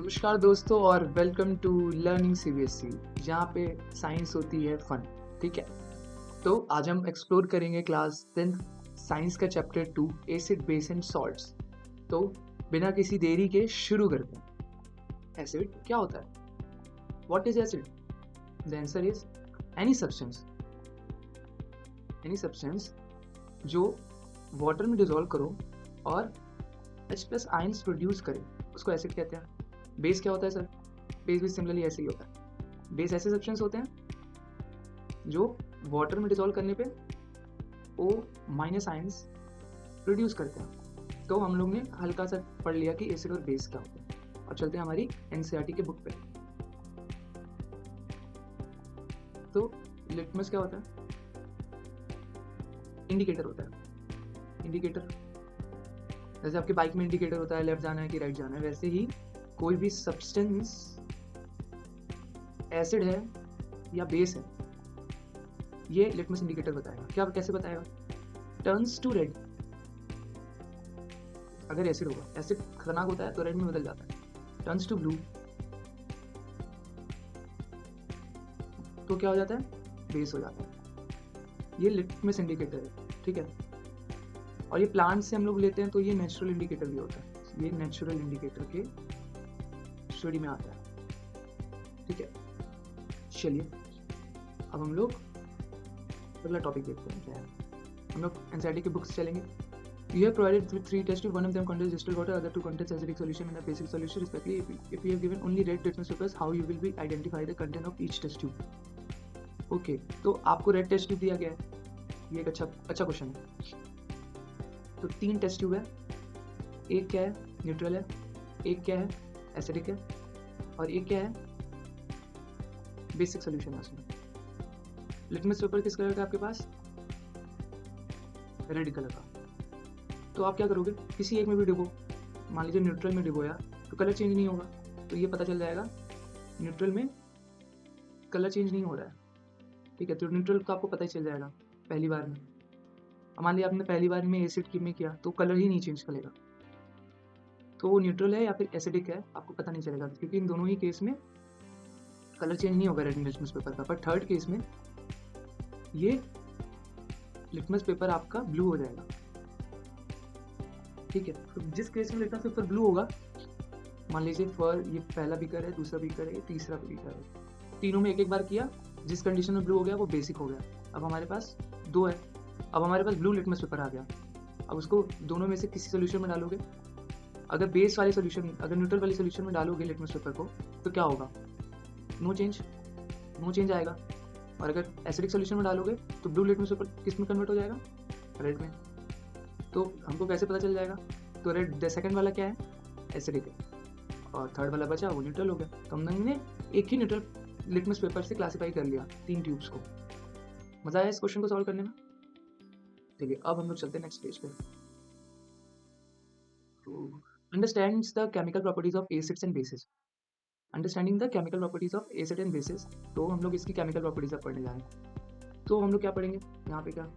नमस्कार दोस्तों और वेलकम टू लर्निंग सीबीएसई जहाँ पे साइंस होती है फन। ठीक है, तो आज हम एक्सप्लोर करेंगे क्लास 10th साइंस का chapter 2 acid base and salts. तो बिना किसी देरी के शुरू करते हैं। एसिड क्या होता है? What is acid? The answer is any substance जो वाटर में डिजोल्व करो और H+ आयंस प्रोड्यूस करे उसको एसिड कहते हैं। बेस क्या होता है सर? बेस भी सिमिलरली ऐसे ही होता है। बेस ऐसे सब्सटेंस होते हैं जो वाटर में डिसॉल्व करने पे O- आयंस प्रोड्यूस करते हैं। तो हम लोग ने हल्का सा पढ़ लिया कि एसिड और बेस क्या होता है। अब चलते हैं हमारी एनसीईआरटी के बुक पे। तो लिटमस क्या होता है? इंडिकेटर होता है। इंडिकेटर जैसे आपके बाइक में इंडिकेटर होता है लेफ्ट जाना है कि राइट जाना है, वैसे ही कोई भी सब्सटेंस एसिड है या बेस है, ये लिटमस इंडिकेटर बताएगा। क्या कैसे बताएगा? Turns to red. अगर एसिड होगा, एसिड खतरनाक होता है तो रेड में बदल जाता है। टर्न्स टू ब्लू तो क्या हो जाता है? बेस हो जाता है। ये लिटमस इंडिकेटर है। ठीक है, और ये प्लांट से हम लोग लेते हैं तो ये नेचुरल इंडिकेटर भी होता है। ये नेचुरल इंडिकेटर के स्टडी में आता है। ठीक है, चलिए अब हम लोग अगला टॉपिक देखते हैं क्या है। हम लोग एनसीईआरटी की बुक्स चलेंगे। You have provided with 3 test tubes. One of them contains distilled water, other 2 contains acidic solution and a basic solution respectively. If you have given only red litmus papers, how you will be identify the content of each test tube? Okay, तो आपको red test tube दिया गया है। ये एक अच्छा question है। तो 3 टेस्ट ट्यूब है। एक क्या है? न्यूट्रल है। एक क्या है? एसिडिक है। और एक क्या है? बेसिक सोल्यूशन है उसमें। लिटमस पेपर किस कलर का आपके पास? रेड कलर का। तो आप क्या करोगे? किसी एक में भी डिबो, मान लीजिए न्यूट्रल में डिबोया तो कलर चेंज नहीं होगा। तो ये पता चल जाएगा न्यूट्रल में कलर चेंज नहीं हो रहा है। ठीक है, तो न्यूट्रल का आपको पता ही चल जाएगा पहली बार में। मान लिया आपने पहली बार में एसिड में किया तो कलर ही नहीं चेंज करेगा, तो वो न्यूट्रल है या फिर एसिडिक है आपको पता नहीं चलेगा, क्योंकि इन दोनों ही केस में कलर चेंज नहीं होगा रेड लिटमस पेपर का। पर थर्ड केस में ये लिटमस पेपर आपका ब्लू हो जाएगा। ठीक है, तो जिस केस में लिटमस पेपर ब्लू होगा, मान लीजिए ये पहला बीकर है, दूसरा बीकर है, तीसरा बीकर है, तीनों में एक बार किया, जिस कंडीशन में ब्लू हो गया वो बेसिक हो गया। अब हमारे पास 2 है, अब हमारे पास ब्लू लिटमस पेपर आ गया। अब उसको दोनों में से किसी सोल्यूशन में डालोगे। अगर बेस वाले सोल्यूशन, अगर न्यूट्रल वाले सोल्यूशन में डालोगे लिटमस पेपर को तो क्या होगा? नो चेंज आएगा। और अगर एसिडिक सोल्यूशन में डालोगे तो ब्लू लिटमस पेपर किस में कन्वर्ट हो जाएगा? रेड में। तो हमको कैसे पता चल जाएगा? तो रेड सेकंड वाला क्या है? एसिडिक है, और थर्ड वाला बचा वो न्यूट्रल हो गया। तो हमने एक ही न्यूट्रल लिटमस पेपर से क्लासीफाई कर लिया 3 ट्यूब्स को। मजा आया इस क्वेश्चन को सॉल्व करने में? चलिए अब हम लोग चलते हैं नेक्स्ट पेज पे। Understands the chemical properties of acids and bases. Understanding the chemical properties of acid and bases. तो हम लोग इसकी केमिकल प्रॉपर्टीज अब पढ़ने जा रहे हैं। तो हम लोग क्या पढ़ेंगे यहाँ पे? क्या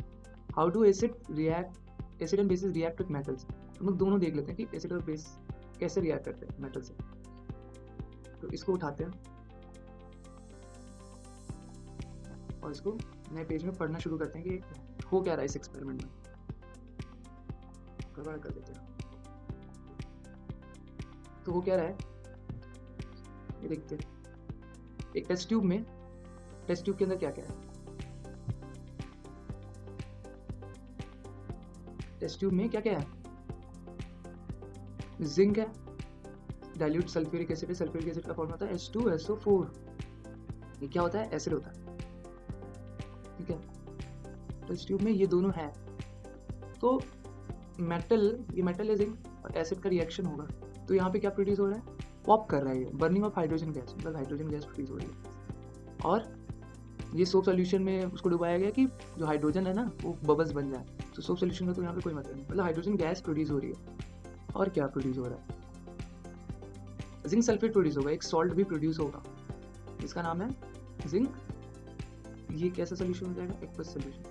how do acid and bases react with metals. हम लोग दोनों देख लेते हैं कि एसिड और बेस कैसे रिएक्ट करते हैं मेटल से। तो इसको उठाते हैं और इसको नए पेज में पढ़ना शुरू करते हैं कि हो क्या रहा है इस एक्सपेरिमेंट में। गड़बड़ कर देते हैं। तो वो क्या रहा है ये देखते हैं। एक टेस्ट ट्यूब के अंदर क्या क्या है? टेस्ट ट्यूब में क्या क्या है? जिंक है, डाइल्यूट सल्फ्यूरिक एसिड है। सल्फ्यूरिक एसिड का फॉर्म होता है H2SO4। ये क्या होता है? एसिड होता है। ठीक है, टेस्ट ट्यूब में ये दोनों है। तो ये मेटल है जिंक और एसिड का रिएक्शन होगा। तो यहाँ पे क्या प्रोड्यूस हो रहा है? पॉप कर रहा है, ये बर्निंग ऑफ हाइड्रोजन गैस, मतलब हाइड्रोजन गैस प्रोड्यूस हो रही है। और ये सोप सोल्यूशन में उसको डुबाया गया कि जो हाइड्रोजन है ना वो बबल्स बन जाए। तो सोप सोल्यूशन का तो यहाँ पे कोई मतलब नहीं, मतलब हाइड्रोजन गैस प्रोड्यूस हो रही है। और क्या प्रोड्यूस हो रहा है? जिंक सल्फेट प्रोड्यूस होगा, एक सॉल्ट भी प्रोड्यूस होगा, इसका नाम है जिंक। ये कैसा सोल्यूशन हो जाएगा? Aqueous solution.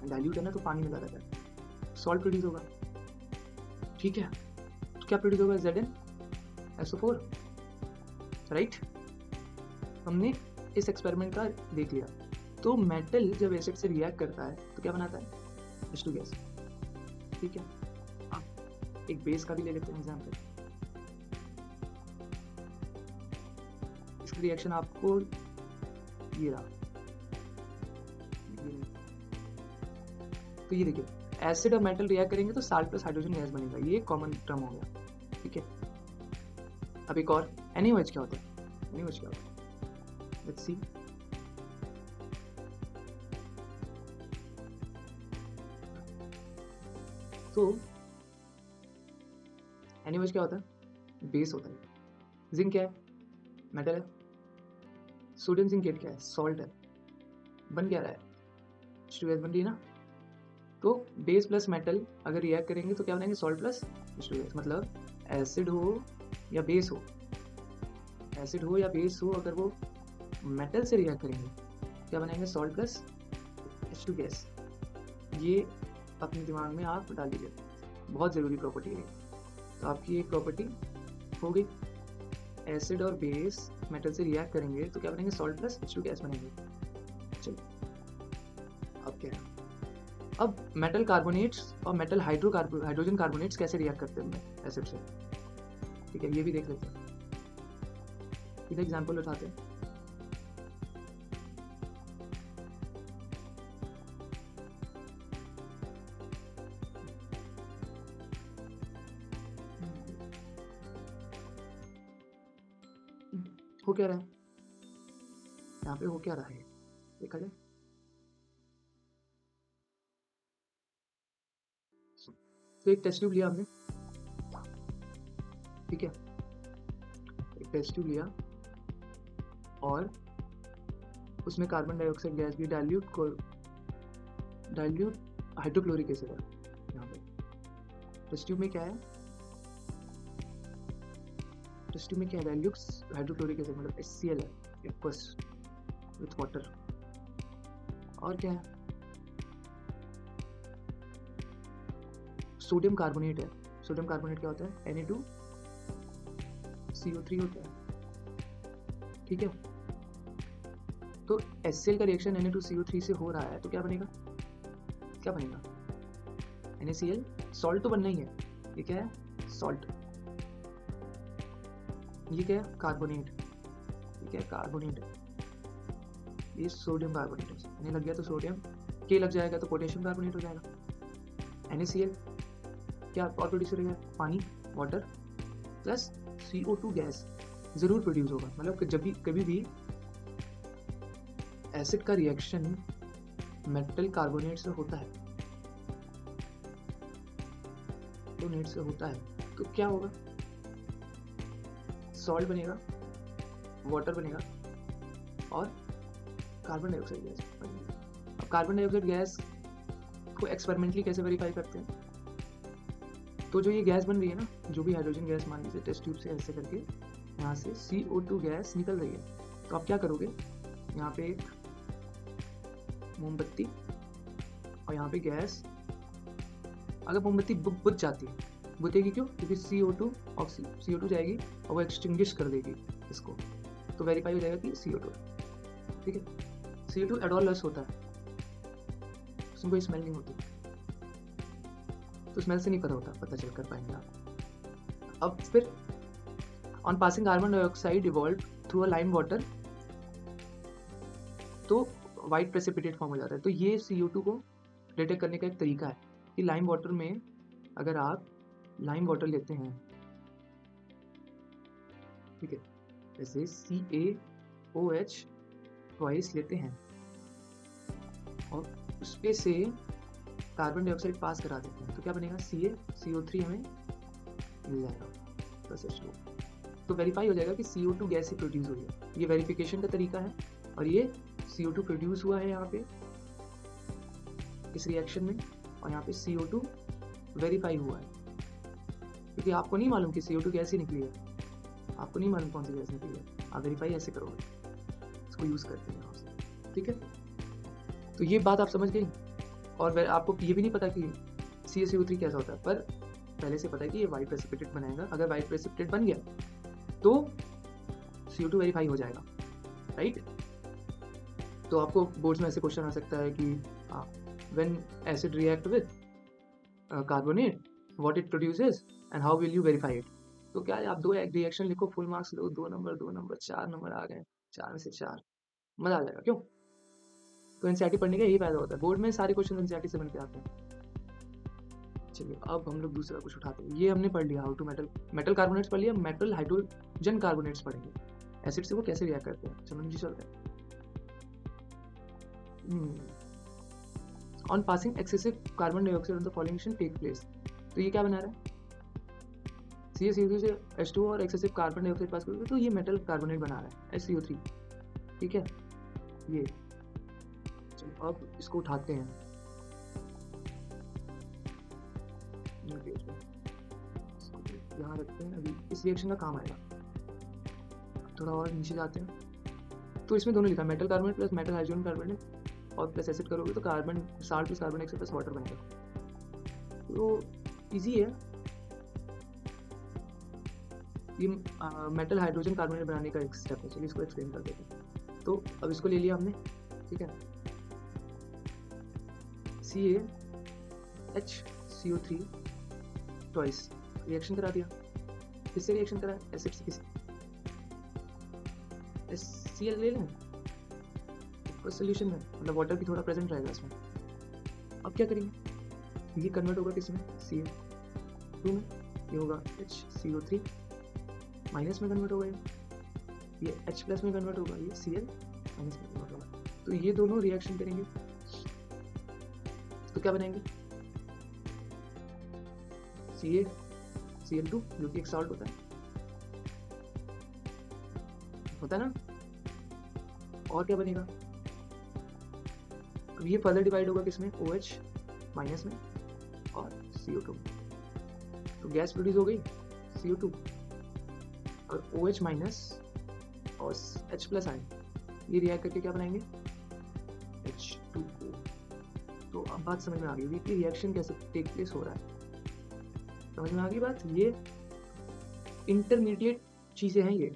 डाइल्यूट है ना तो पानी मिला रहता है, सॉल्ट प्रोड्यूस होगा। ठीक है, तो क्या प्रोड्यूस होगा? Zn SO4, right. हमने इस एक्सपेरिमेंट का देख लिया। तो मेटल जब एसिड से रिएक्ट करता है तो क्या बनाता है? H2 गैस, ठीक है। अब एक बेस का भी ले लेते हैं एग्जाम्पल। इसकी रिएक्शन आपको ये रहा, तो ये देखिए एसिड और मेटल रिएक्ट करेंगे तो साल्ट प्लस हाइड्रोजन गैस बनेगा, ये कॉमन टर्म हो गया, ठीक है। अब एक और NaOH क्या होता है? NaOH क्या होता है? Let's see. तो NaOH क्या होता है? बेस होता है। जिंक क्या है? मेटल है। सोडियम जिंकेट क्या है? सॉल्ट है। बन क्या रहा है? H2 गैस बन रही है ना। तो बेस प्लस मेटल अगर रिएक्ट करेंगे तो क्या बनेंगे? Salt plus H2 gas. मतलब एसिड हो या बेस हो, एसिड हो या बेस हो, अगर वो मेटल से रिएक्ट करेंगे क्या बनेंगे? Salt plus H2 gas. ये अपने दिमाग में आप डाल लीजिए, बहुत ज़रूरी प्रॉपर्टी है। तो आपकी एक प्रॉपर्टी हो गई, एसिड और बेस मेटल से रिएक्ट करेंगे तो क्या बनेंगे? सॉल्ट प्लस H2 गैस बनेंगे। चलिए अब क्या है? अब मेटल कार्बोनेट्स और मेटल हाइड्रोजन कार्बोनेट्स कैसे रिएक्ट करते हैं एसिड से, ठीक है, ये भी देख लेते हैं। सीधा एग्जांपल उठाते हैं। हो क्या रहा है यहाँ पे? हो क्या रहा है देखा जाए। तो एक टेस्ट ट्यूब लिया हमने, ठीक है, एक टेस्ट ट्यूब लिया और उसमें कार्बन डाइऑक्साइड गैस भी डाइल्यूट हाइड्रोक्लोरिक एसिड है। यहाँ पे टेस्ट ट्यूब में क्या है? टेस्ट ट्यूब में क्या है? डाइल्यूट हाइड्रोक्लोरिक एसिड, मतलब HCl है, एक्वस विथ वाटर। और क्या है? सोडियम कार्बोनेट है। सोडियम कार्बोनेट क्या होता है? Na2CO3 होता है, ठीक है। तो HCl का रिएक्शन Na2CO3 से हो रहा है तो क्या बनेगा? क्या बनेगा? NaCl, सॉल्ट तो बनना ही है। ये क्या है? सॉल्ट। ये क्या है? कार्बोनेट। ये क्या है? कार्बोनेट है। ये सोडियम कार्बोनेट है। Na लग गया तो सोडियम, K लग जाएगा तो पोटेशियम कार्बोनेट हो जाएगा। NaCl क्या और प्रोड्यूस करेगा? पानी, वाटर प्लस CO2 गैस जरूर प्रोड्यूस होगा। मतलब कि जब भी कभी भी एसिड का रिएक्शन मेटल कार्बोनेट से होता है, कार्बोनेट से होता है, तो क्या होगा? सॉल्ट बनेगा, वाटर बनेगा और कार्बन डाइऑक्साइड गैस बनेगी। अब कार्बन डाइऑक्साइड गैस को एक्सपेरिमेंटली कैसे वेरीफाई करते हैं? तो जो ये गैस बन रही है ना, जो भी हाइड्रोजन गैस मान लीजिए टेस्ट ट्यूब से ऐसे करके यहाँ से CO2 गैस निकल रही है, तो आप क्या करोगे? यहाँ पे एक मोमबत्ती और यहाँ पे गैस, अगर मोमबत्ती बुझ जाती है, बुझेगी क्यों? क्योंकि CO2 जाएगी और वो एक्सटिंग्विश कर देगी इसको, तो वेरीफाई हो जाएगा कि CO2, ठीक है। CO2 एडोलस होता है, उसमें कोई स्मेल नहीं होती, तो स्मेल से नहीं पता चल कर पाएंगे आप। अब फिर on passing carbon dioxide evolve through a lime water, तो वाइट प्रेसिपिटेट फॉर्म हो जाता है। तो ये CO2 को डिटेक्ट करने का एक तरीका है कि लाइम वाटर में अगर आप लाइम वाटर लेते हैं, ठीक है, जैसे CaOH ट्वाइस लेते हैं और उसपे से कार्बन डाइऑक्साइड पास करा देते हैं, तो क्या बनेगा? CO3 हमें मिल जाएगा बस H2। तो वेरीफाई हो जाएगा कि CO2 गैस से प्रोड्यूस हुई है। ये वेरिफिकेशन का तरीका है और ये CO2 प्रोड्यूस हुआ है यहाँ पे इस रिएक्शन में, और यहाँ पे CO2 वेरीफाई हुआ है। क्योंकि आपको नहीं मालूम कि CO2 गैस ही निकली है, आपको नहीं मालूम कौन सी गैस निकली है, आप वेरीफाई ऐसे करोगे, इसको यूज़ करते हैं यहाँ से, ठीक है। तो ये बात आप समझ गई। और आपको ये भी नहीं पता कि CaCO3 कैसा होता है, पर पहले से पता है कि ये वाइट प्रेसिपिटेट बनाएगा। अगर वाइट प्रेसिपिटेट बन गया तो CO2 वेरीफाई हो जाएगा, राइट। तो आपको बोर्ड्स में ऐसे क्वेश्चन आ सकता है कि when acid react with carbonate what it produces and how will you verify it. तो क्या है, आप 2 रिएक्शन लिखो, फुल मार्क्स लो, 2 नंबर 4 नंबर आ गए, 4 में से 4, मजा आ जाएगा, क्यों। तो एनसीईआरटी पढ़ने का यही फायदा होता है, बोर्ड में सारे क्वेश्चन एनसीईआरटी से बन के आते हैं। चलिए अब हम लोग दूसरा कुछ उठाते हैं। ये हमने पढ़ लिया हाउ टू मेटल कार्बोनेट्स पढ़ लिया, मेटल हाइड्रोजन कार्बोनेट्स पढ़ेंगे, एसिड से वो कैसे रिएक्ट करते हैं। चलो नीचे चलते हैं। On passing excessive carbon dioxide on the following reaction take place. तो ये क्या बना रहा है, CaCO2 से H2 और एक्सेसिव कार्बन डाइऑक्साइड पास करोगे तो ये मेटल कार्बोनेट बना रहा है HCO3, ठीक है। ये चलो अब इसको उठाते हैं, यहाँ रखते हैं, अभी इस रिएक्शन का काम आएगा। थोड़ा और नीचे जाते हैं, तो इसमें दोनों लिखा metal carbonate plus metal hydrogen carbonate और प्लस एसिड करोगे तो carbon salt plus carbon dioxide plus water बनेगा। तो इजी है ये, मेटल हाइड्रोजन कार्बोनेट बनाने का एक स्टेप है। चलिए इसको एक्सप्लेन कर देते हैं। तो अब इसको ले लिया हमने, ठीक है, CaHCO3 ट्वाइस रिएक्शन करा दिया। किससे रिएक्शन करा, एसिड से। किसी HCl ले लें उस सोल्यूशन में, मतलब वाटर भी थोड़ा प्रेजेंट रहेगा इसमें। अब क्या करेंगे, ये कन्वर्ट होगा किसमें, Cl2 में, ये होगा HCO3 माइनस में कन्वर्ट होगा, ये H प्लस में कन्वर्ट होगा, ये Cl माइनस में कन्वर्ट होगा। तो ये दोनों रिएक्शन करेंगे तो क्या बनाएंगे, CaCl2 जो कि एक सॉल्ट होता है ना। और क्या बनेगा, अब ये फर्दर डिवाइड होगा किसमें, OH माइनस में और CO2। तो गैस प्रोड्यूस हो गई CO2 और OH माइनस और H प्लस आए, ये रिएक्ट करके क्या बनाएंगे, H2O। तो अब बात समझ में आ गई कि रिएक्शन कैसे टेक प्लेस हो रहा है, समझ में आ गई बात। ये इंटरमीडिएट चीजें हैं, ये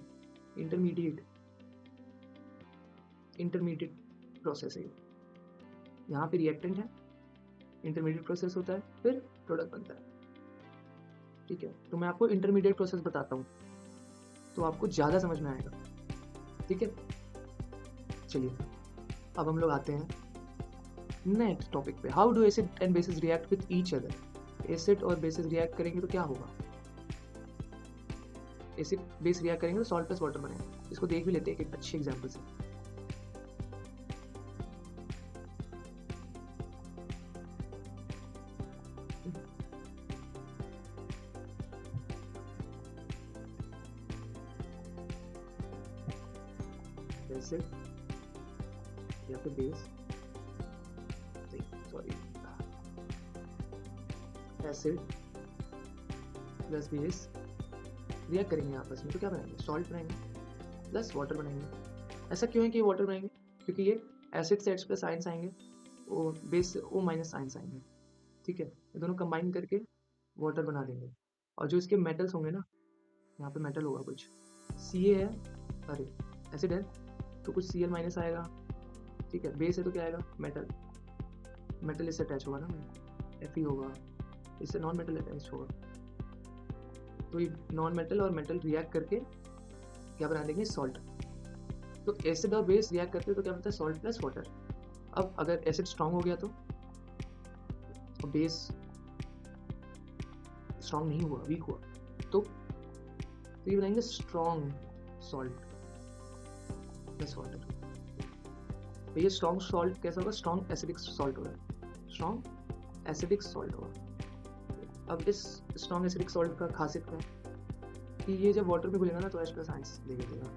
इंटरमीडिएट प्रोसेस है। यहाँ पे रिएक्टेंट है, इंटरमीडिएट प्रोसेस होता है, फिर प्रोडक्ट बनता है, ठीक है। तो मैं आपको इंटरमीडिएट प्रोसेस बताता हूँ तो आपको ज़्यादा समझ में आएगा, ठीक है। चलिए अब हम लोग आते हैं नेक्स्ट टॉपिक पे, how do acid and bases react with each other. Acid और बेसिस रिएक्ट करेंगे तो क्या होगा, एसिड बेस रिएक्ट करेंगे तो सॉल्ट प्लस वाटर बनेगा। इसको देख भी लेते हैं एक अच्छे एग्जांपल से। एसिड या फिर base, sorry, acid plus base react करेंगे आपस में तो क्या बनाएंगे, सॉल्ट बनाएंगे प्लस वाटर बनाएंगे। ऐसा क्यों है कि वाटर बनाएंगे, क्योंकि ये एसिड से H प्लस आयंस आएंगे, वो बेस से O माइनस आयंस आएंगे, ठीक है। ये दोनों कंबाइन करके वाटर बना देंगे। और जो इसके मेटल्स होंगे ना, यहाँ पे मेटल होगा कुछ, Ca है, अरे एसिड है तो कुछ Cl माइनस आएगा, ठीक है। बेस है तो क्या आएगा, मेटल इससे अटैच होगा ना, Fe होगा, इससे नॉन मेटल अटैच होगा। तो ये नॉन मेटल और मेटल रिएक्ट करके क्या बना देंगे, सॉल्ट। तो एसिड और बेस रिएक्ट करते हैं तो क्या बनता है, सॉल्ट प्लस वाटर। अब अगर एसिड स्ट्रांग हो गया तो बेस स्ट्रांग नहीं हुआ, वीक हुआ, तो ये बनाएंगे स्ट्रांग सॉल्ट प्लस वाटर। तो ये स्ट्रांग सॉल्ट कैसा होगा, स्ट्रांग एसिडिक सॉल्ट होगा, स्ट्रांग एसिडिक सॉल्ट होगा। अब इस स्ट्रांग एसिडिक सॉल्ट का खासियत क्या है कि ये जब वाटर में घुलेगा ना तो H प्लस आयंस दे देगा,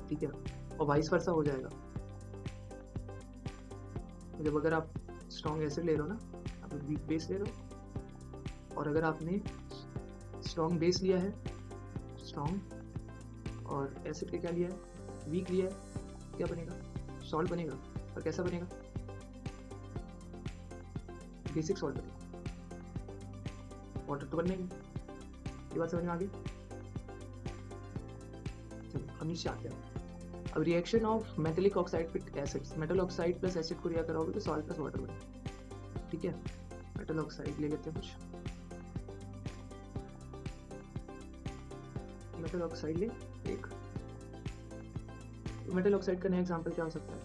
ठीक है। और वाइस वर्सा हो जाएगा। जब अगर आप स्ट्रॉन्ग एसिड ले रहे हो ना, आप वीक बेस ले रहे हो, और अगर आपने स्ट्रॉन्ग बेस लिया है, स्ट्रॉन्ग, और एसिड के क्या लिया है, वीक लिया है, क्या बनेगा, सॉल्ट बनेगा। और कैसा बनेगा, बेसिक सॉल्ट बनेगा, वाटर तो बनने की। ये बात समझ में आ गई। हम नीचे आते हैं। अब reaction of metallic oxide with acids, metal oxide plus acid को रिएक्ट कराओगे तो सॉल्ट प्लस वाटर बने। ठीक है, मेटल ऑक्साइड ले लेते हैं कुछ, मेटल ऑक्साइड ले एक। मेटल ऑक्साइड का नया एग्जांपल क्या हो सकता है?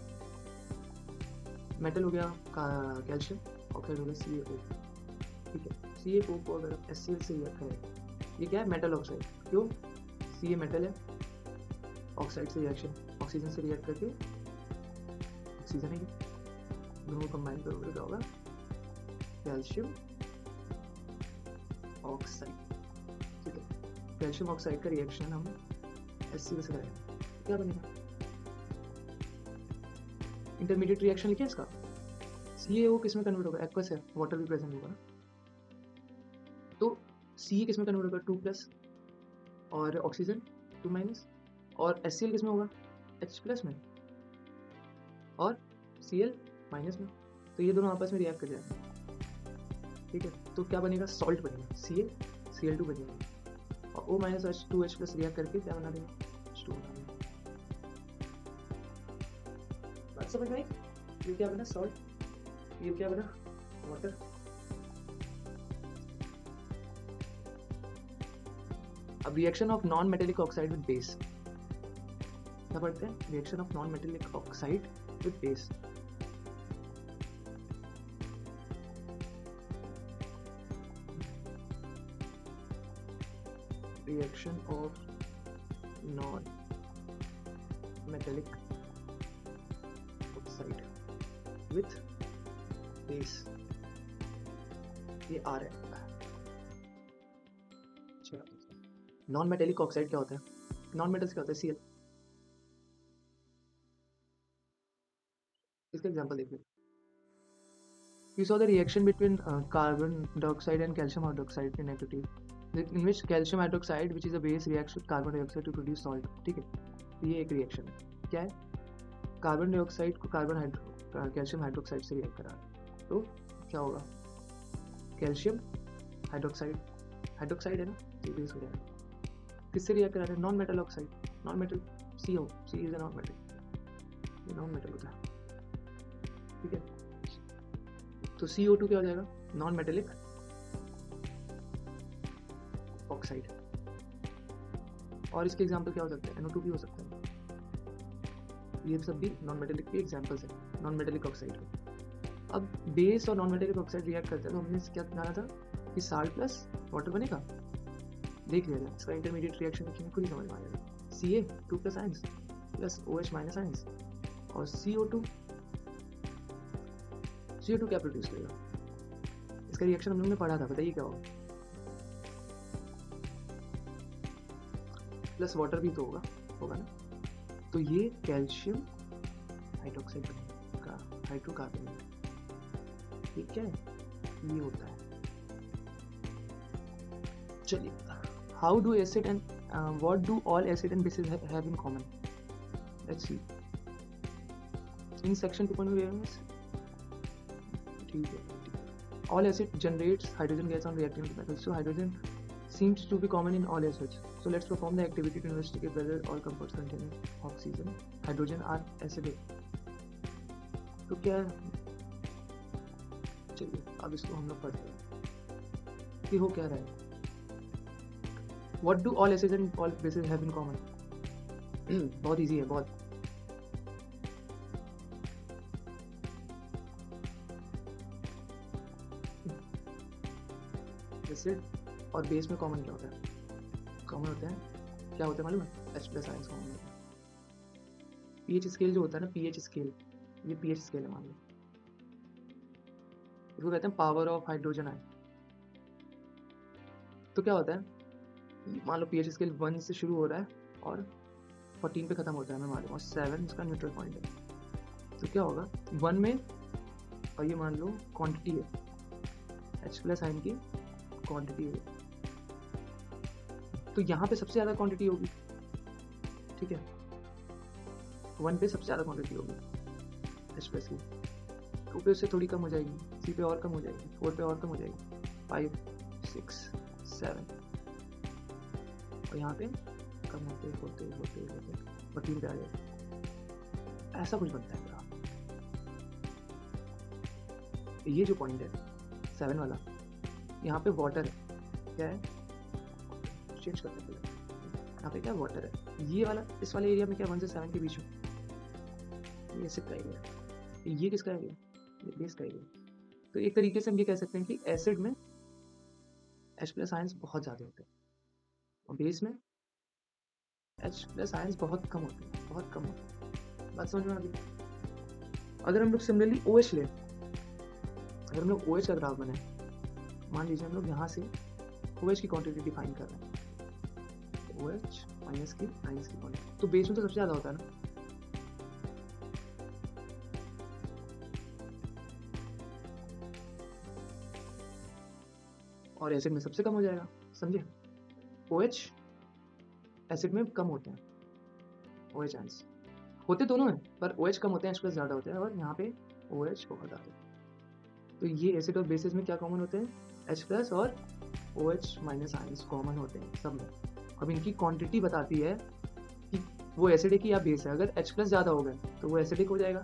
मेटल हो गया कैल्शियम, ऑक्साइड हो गया CaO। ठीक है, CaO को अगर HCl से रिएक्ट करें, ये क्या है? Metal oxide. क्यों? Ca मेटल है, ऑक्साइड से रिएक्शन, ऑक्सीजन से रिएक्ट करके ऑक्सीजन है, दोनों कंबाइन करोगे क्या होगा? Calcium oxide. ठीक है, कैल्शियम ऑक्साइड का रिएक्शन हम HCl से करेंगे, क्या बनेगा? इंटरमीडिएट रिएक्शन लिखिए इसका। CaO किस में कन्वर्ट होगा? एक्वस है, वाटर भी प्रेजेंट होगा ना, तो Ca किस में कन्वर्ट होगा? 2+ और ऑक्सीजन 2-, और HCl किस में होगा? H+ में और Cl- में, तो ये दोनों आपस में रिएक्ट कर जाएंगे। ठीक है, तो क्या बनेगा? सॉल्ट बनेगा, CaCl2 बनेगा, और O- और H2H+ रिएक्ट करके क्या बना देंगे? H2 बना देंगे। बात समझ में आई? ये क्या बना? सॉल्ट, ये क्या बना? वाटर। अब reaction of non metallic oxide with base, क्या पढ़ते हैं? Reaction of non metallic oxide with base. Reaction of non metallic oxide with base, ये R है। नॉन मेटेलिक ऑक्साइड क्या होता है? नॉन मेटल्स क्या होता है? Cl। इसका एग्जांपल देखिए, you saw the reaction between carbon dioxide and calcium hydroxide in negative, in which calcium hydroxide, which is a base, reacts with carbon dioxide to produce salt। ठीक है, तो ये एक रिएक्शन है। क्या है? कार्बन डाइऑक्साइड को कैल्शियम हाइड्रोक्साइड से रिएक्ट करा, तो क्या होगा? कैल्शियम हाइड्रोक्साइड, हाइड्रोक्साइड है ना, तो बेस हो जाएगा। किससे रिएक्ट करा रहे हैं? Non metal oxide, non metal CO, C is a non metal, ये नॉन मेटल होता है। ठीक है, तो CO2 क्या हो जाएगा? Non metallic oxide. और इसके एग्जांपल क्या हो सकते हैं? NO2 भी हो सकता है। ये सब भी नॉन मेटेलिक के एग्जांपल्स हैं, नॉन मेटेलिक ऑक्साइड के। अब बेस और नॉन मेटेलिक ऑक्साइड रिएक्ट करते हैं, तो हमने क्या जाना था कि साल्ट प्लस वाटर बनेगा। देख लिया जाए, इसका इंटरमीडिएट रिएक्शन लिखने खुद ही समझ में आ जाएगा। Ca 2+ ions plus OH- ions, और CO2 क्या प्रोड्यूस करेगा? इसका रिएक्शन हम लोगों ने पढ़ा था, बताइए क्या होगा? प्लस वाटर भी तो होगा ना, तो ये कैल्शियम हाइड्रोक्साइड बनेगा, हाइड्रोकार्बोनेट। ठीक है, ये होता है। चलिए, how do acid and what do all acid and bases have in common? Let's see in section 2.1। ठीक है, all acid generates hydrogen gas on reacting with metals, so hydrogen seems to be common in all acids. So let's perform the activity to investigate whether all compounds containing oxygen, hydrogen are acidic. तो क्या है? चलिए अब इसको हम लोग पढ़ते हैं कि हो क्या रहा है। What do all acids and all bases have in common? बहुत इजी है, बहुत। एसिड और बेस में कॉमन क्या होता है? कॉमन होता है, क्या होता है मालूम है? H+ आयंस कॉमन होता है। पीएच स्केल जो होता है ना, पीएच स्केल, ये पीएच स्केल है मान लो, इसको कहते हैं पावर ऑफ हाइड्रोजन आयन। तो क्या होता है, मान लो पीएच स्केल 1 से शुरू हो रहा है और 14 पे खत्म होता है, मैं मालूम, और 7 इसका न्यूट्रल पॉइंट है। तो क्या होगा 1 में, और ये मान लो क्वांटिटी है, H+ आयन की क्वांटिटी है, तो यहाँ पे सबसे ज़्यादा क्वांटिटी होगी। ठीक है, 1 पे सबसे ज़्यादा क्वांटिटी होगी H+ की, 2 पे उससे थोड़ी कम हो जाएगी, 3 पे और कम हो जाएगी, 4 पे और कम हो जाएगी, 5, 6, 7, और यहाँ पे कम होते होते होते होते 14 पे आ गए, ऐसा कुछ बनता है ग्राफ। ये जो पॉइंट है 7 वाला, यहाँ पे वाटर है, क्या है, चेंज करते हैं यहाँ पे क्या वाटर है, ये वाला इस वाले एरिया में क्या 1 से 7 के बीच में ये एसिड का एरिया है, ये किसका एरिया, ये बेस का एरिया। तो एक तरीके से हम ये कह सकते हैं कि एसिड में H+ आयंस बहुत ज़्यादा होते हैं और बेस में H+ आयंस बहुत कम होते हैं, बहुत कम होते हैं। बात समझ में आ गई। अगर हम लोग सिमिलरली OH लें, अगर हम लोग OH का ग्राफ बनाए, मान लीजिए हम लोग यहाँ से OH की क्वांटिटी डिफाइन कर रहे हैं, OH माइनस की आयंस की क्वांटिटी, तो बेस में तो सबसे ज़्यादा होता है ना, और एसिड में सबसे कम हो जाएगा, समझे। OH एसिड में कम होते हैं, OH आयंस होते दोनों हैं, पर OH कम होते हैं, H+ ज़्यादा होते हैं, और यहाँ पे OH बहुत ज़्यादा है। तो ये एसिड और बेसिस में क्या कॉमन होते हैं, H+ और OH माइनस आयंस कॉमन होते हैं सब में। अब इनकी क्वांटिटी बताती है कि वो एसिडिक या बेस है। अगर H+ ज़्यादा हो गए तो वो एसिडिक हो जाएगा,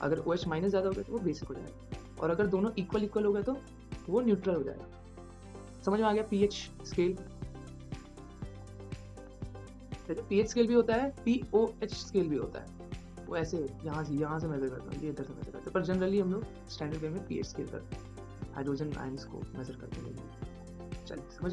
अगर OH माइनस ज़्यादा हो गए तो वो बेसिक हो जाएगा, और अगर दोनों इक्वल इक्वल हो गए तो वो न्यूट्रल हो जाएगा। समझ में आ गया। pH स्केल, pH स्केल भी होता है, POH स्केल भी होता है, वो ऐसे यहाँ से मेजर करता है, ये इधर से मेजर करते हैं, पर जनरली हम लोग स्टैंडर्ड वे में pH स्केल करते हैं, हाइड्रोजन आयंस को मेजर करते हैं। चलिए समझ